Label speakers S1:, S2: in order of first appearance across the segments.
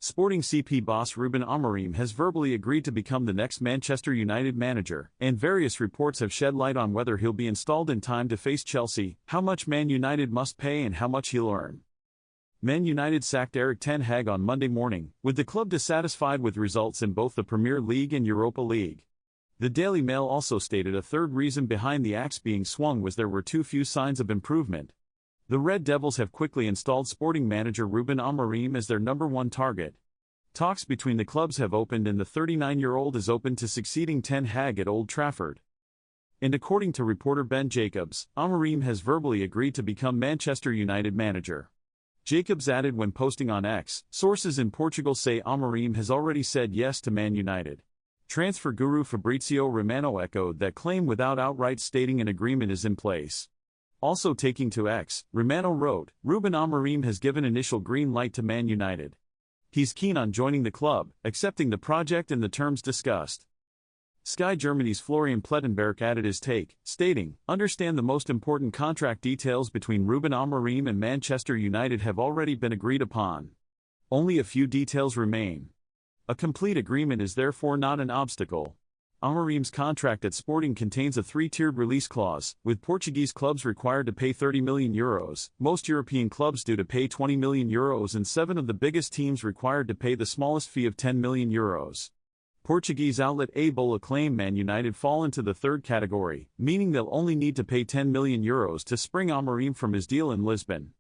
S1: Sporting CP boss Ruben Amorim has verbally agreed to become the next Manchester United manager, and various reports have shed light on whether he'll be installed in time to face Chelsea, how much Man United must pay and how much he'll earn. Man United sacked Erik ten Hag on Monday morning, with the club dissatisfied with results in both the Premier League and Europa League. The Daily Mail also stated a third reason behind the axe being swung was there were too few signs of improvement. The Red Devils have quickly installed Sporting manager Ruben Amorim as their #1 target. Talks between the clubs have opened and the 39-year-old is open to succeeding ten Hag at Old Trafford. And according to reporter Ben Jacobs, Amorim has verbally agreed to become Manchester United manager. Jacobs added when posting on X, sources in Portugal say Amorim has already said yes to Man United. Transfer guru Fabrizio Romano echoed that claim without outright stating an agreement is in place. Also taking to X, Romano wrote, Ruben Amorim has given initial green light to Man United. He's keen on joining the club, accepting the project and the terms discussed. Sky Germany's Florian Plettenberg added his take, stating, understand the most important contract details between Ruben Amorim and Manchester United have already been agreed upon. Only a few details remain. A complete agreement is therefore not an obstacle. Amorim's contract at Sporting contains a three-tiered release clause, with Portuguese clubs required to pay €30 million, most European clubs due to pay €20 million and 7 of the biggest teams required to pay the smallest fee of €10 million. Portuguese outlet A Bola claim Man United fall into the third category, meaning they'll only need to pay €10 million to spring Amorim from his deal in Lisbon.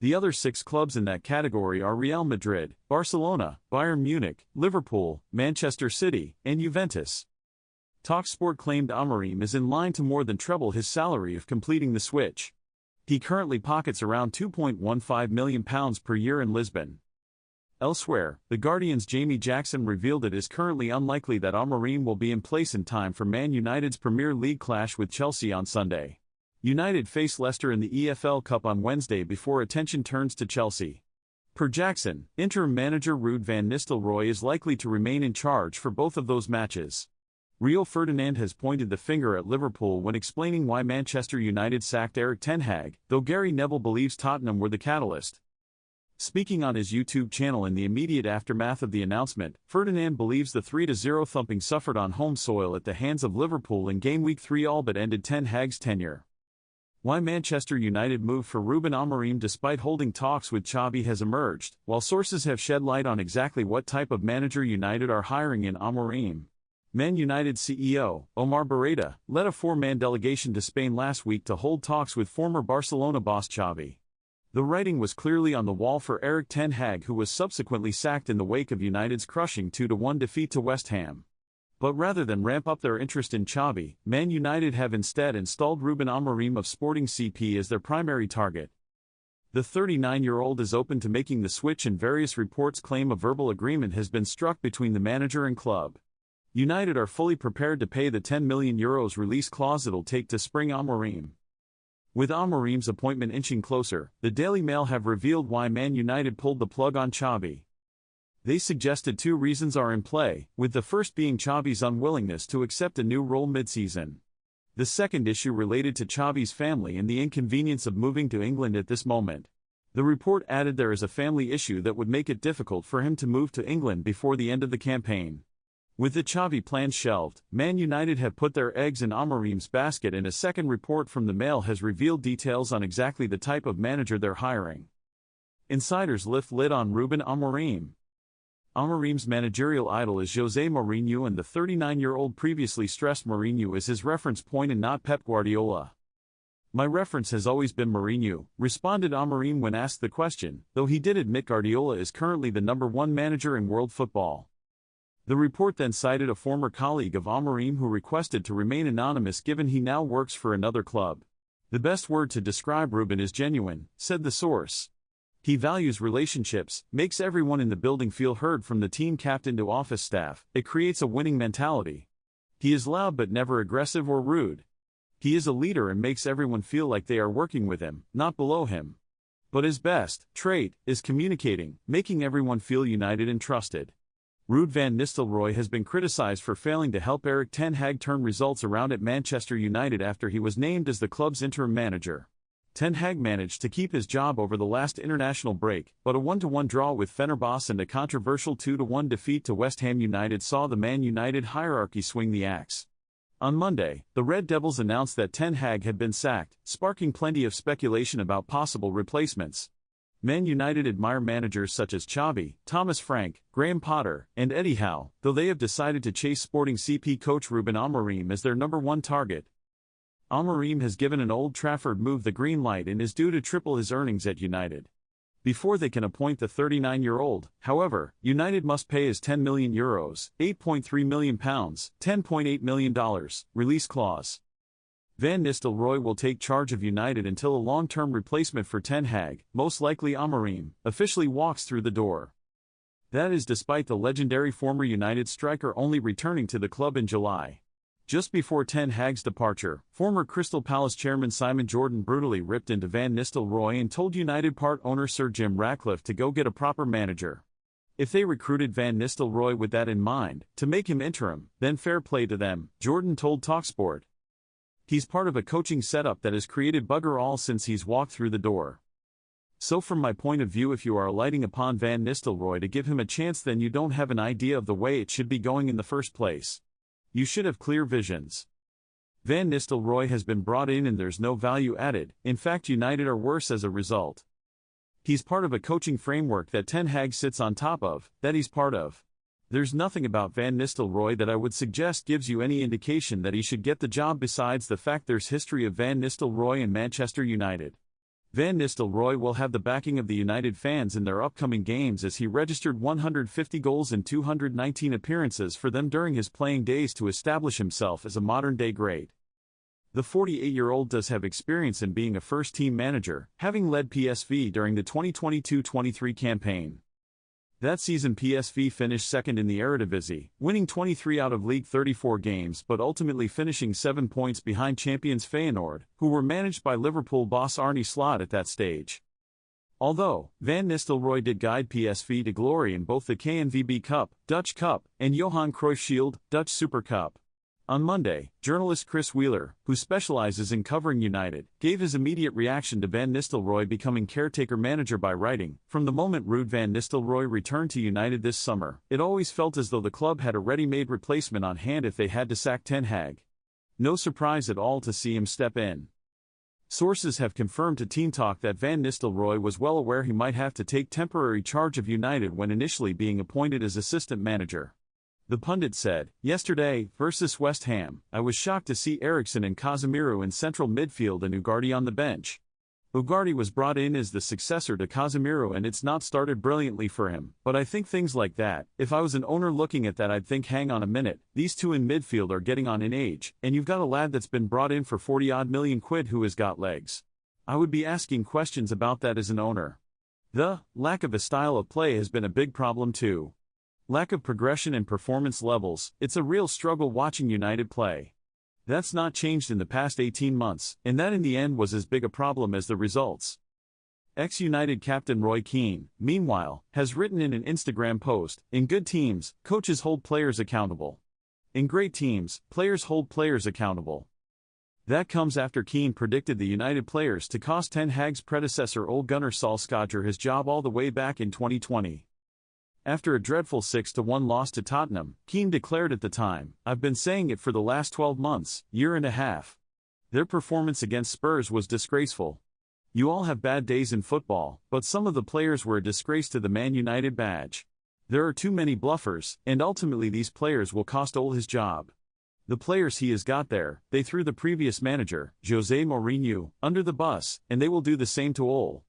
S1: The other 6 clubs in that category are Real Madrid, Barcelona, Bayern Munich, Liverpool, Manchester City, and Juventus. TalkSport claimed Amorim is in line to more than treble his salary if completing the switch. He currently pockets around £2.15 million per year in Lisbon. Elsewhere, The Guardian's Jamie Jackson revealed it is currently unlikely that Amorim will be in place in time for Man United's Premier League clash with Chelsea on Sunday. United face Leicester in the EFL Cup on Wednesday before attention turns to Chelsea. Per Jackson, interim manager Ruud van Nistelrooy is likely to remain in charge for both of those matches. Rio Ferdinand has pointed the finger at Liverpool when explaining why Manchester United sacked Erik ten Hag, though Gary Neville believes Tottenham were the catalyst. Speaking on his YouTube channel in the immediate aftermath of the announcement, Ferdinand believes the 3-0 thumping suffered on home soil at the hands of Liverpool in Game Week 3 all but ended ten Hag's tenure. Why Manchester United moved for Ruben Amorim despite holding talks with Xavi has emerged, while sources have shed light on exactly what type of manager United are hiring in Amorim. Man United CEO, Omar Barreda, led a 4-man delegation to Spain last week to hold talks with former Barcelona boss Xavi. The writing was clearly on the wall for Erik ten Hag, who was subsequently sacked in the wake of United's crushing 2-1 defeat to West Ham. But rather than ramp up their interest in Xavi, Man United have instead installed Ruben Amorim of Sporting CP as their primary target. The 39-year-old is open to making the switch, and various reports claim a verbal agreement has been struck between the manager and club. United are fully prepared to pay the €10 million release clause it'll take to spring Amorim. With Amorim's appointment inching closer, the Daily Mail have revealed why Man United pulled the plug on Xavi. They suggested 2 reasons are in play, with the first being Xavi's unwillingness to accept a new role mid-season. The second issue related to Xavi's family and the inconvenience of moving to England at this moment. The report added there is a family issue that would make it difficult for him to move to England before the end of the campaign. With the Xavi plans shelved, Man United have put their eggs in Amorim's basket, and a second report from the Mail has revealed details on exactly the type of manager they're hiring. Insiders lift lid on Ruben Amorim. Amorim's managerial idol is José Mourinho, and the 39-year-old previously stressed Mourinho is his reference point and not Pep Guardiola. My reference has always been Mourinho, responded Amorim when asked the question, though he did admit Guardiola is currently the #1 manager in world football. The report then cited a former colleague of Amorim who requested to remain anonymous given he now works for another club. The best word to describe Ruben is genuine, said the source. He values relationships, makes everyone in the building feel heard from the team captain to office staff. It creates a winning mentality. He is loud but never aggressive or rude. He is a leader and makes everyone feel like they are working with him, not below him. But his best trait is communicating, making everyone feel united and trusted. Ruud van Nistelrooy has been criticized for failing to help Erik ten Hag turn results around at Manchester United after he was named as the club's interim manager. Ten Hag managed to keep his job over the last international break, but a 1-1 draw with Fenerbahce and a controversial 2-1 defeat to West Ham United saw the Man United hierarchy swing the axe. On Monday, the Red Devils announced that Ten Hag had been sacked, sparking plenty of speculation about possible replacements. Man United admire managers such as Xavi, Thomas Frank, Graham Potter, and Eddie Howe, though they have decided to chase Sporting CP coach Ruben Amorim as their number one target. Amorim has given an Old Trafford move the green light and is due to triple his earnings at United. Before they can appoint the 39-year-old, however, United must pay his €10 million, £8.3 million, $10.8 million, release clause. Van Nistelrooy will take charge of United until a long-term replacement for Ten Hag, most likely Amorim, officially walks through the door. That is despite the legendary former United striker only returning to the club in July. Just before Ten Hag's departure, former Crystal Palace chairman Simon Jordan brutally ripped into Van Nistelrooy and told United part owner Sir Jim Ratcliffe to go get a proper manager. If they recruited Van Nistelrooy with that in mind, to make him interim, then fair play to them, Jordan told TalkSport. He's part of a coaching setup that has created bugger all since he's walked through the door. So from my point of view, if you are alighting upon Van Nistelrooy to give him a chance, then you don't have an idea of the way it should be going in the first place. You should have clear visions. Van Nistelrooy has been brought in and there's no value added, in fact United are worse as a result. He's part of a coaching framework that Ten Hag sits on top of, that he's part of. There's nothing about Van Nistelrooy that I would suggest gives you any indication that he should get the job besides the fact there's history of Van Nistelrooy and Manchester United. Van Nistelrooy will have the backing of the United fans in their upcoming games as he registered 150 goals in 219 appearances for them during his playing days to establish himself as a modern-day great. The 48-year-old does have experience in being a first-team manager, having led PSV during the 2022-23 campaign. That season PSV finished second in the Eredivisie, winning 23 out of League 34 games but ultimately finishing 7 points behind champions Feyenoord, who were managed by Liverpool boss Arne Slot at that stage. Although, Van Nistelrooy did guide PSV to glory in both the KNVB Cup, Dutch Cup, and Johan Cruyff Shield, Dutch Super Cup. On Monday, journalist Chris Wheeler, who specializes in covering United, gave his immediate reaction to Van Nistelrooy becoming caretaker manager by writing, "From the moment Ruud van Nistelrooy returned to United this summer, it always felt as though the club had a ready-made replacement on hand if they had to sack Ten Hag. No surprise at all to see him step in." Sources have confirmed to Team Talk that Van Nistelrooy was well aware he might have to take temporary charge of United when initially being appointed as assistant manager. The pundit said, "Yesterday, versus West Ham, I was shocked to see Eriksen and Casemiro in central midfield and Ugarte on the bench. Ugarte was brought in as the successor to Casemiro and it's not started brilliantly for him, but I think things like that, if I was an owner looking at that I'd think hang on a minute, these two in midfield are getting on in age, and you've got a lad that's been brought in for 40-odd million quid who has got legs. I would be asking questions about that as an owner. The lack of a style of play has been a big problem too. Lack of progression and performance levels, it's a real struggle watching United play. That's not changed in the past 18 months, and that in the end was as big a problem as the results." Ex-United captain Roy Keane, meanwhile, has written in an Instagram post, "In good teams, coaches hold players accountable. In great teams, players hold players accountable." That comes after Keane predicted the United players to cost Ten Hag's predecessor Ole Gunnar Solskjaer his job all the way back in 2020. After a dreadful 6-1 loss to Tottenham, Keane declared at the time, "I've been saying it for the last 12 months, year and a half. Their performance against Spurs was disgraceful. You all have bad days in football, but some of the players were a disgrace to the Man United badge. There are too many bluffers, and ultimately these players will cost Ole his job. The players he has got there, they threw the previous manager, José Mourinho, under the bus, and they will do the same to Ole.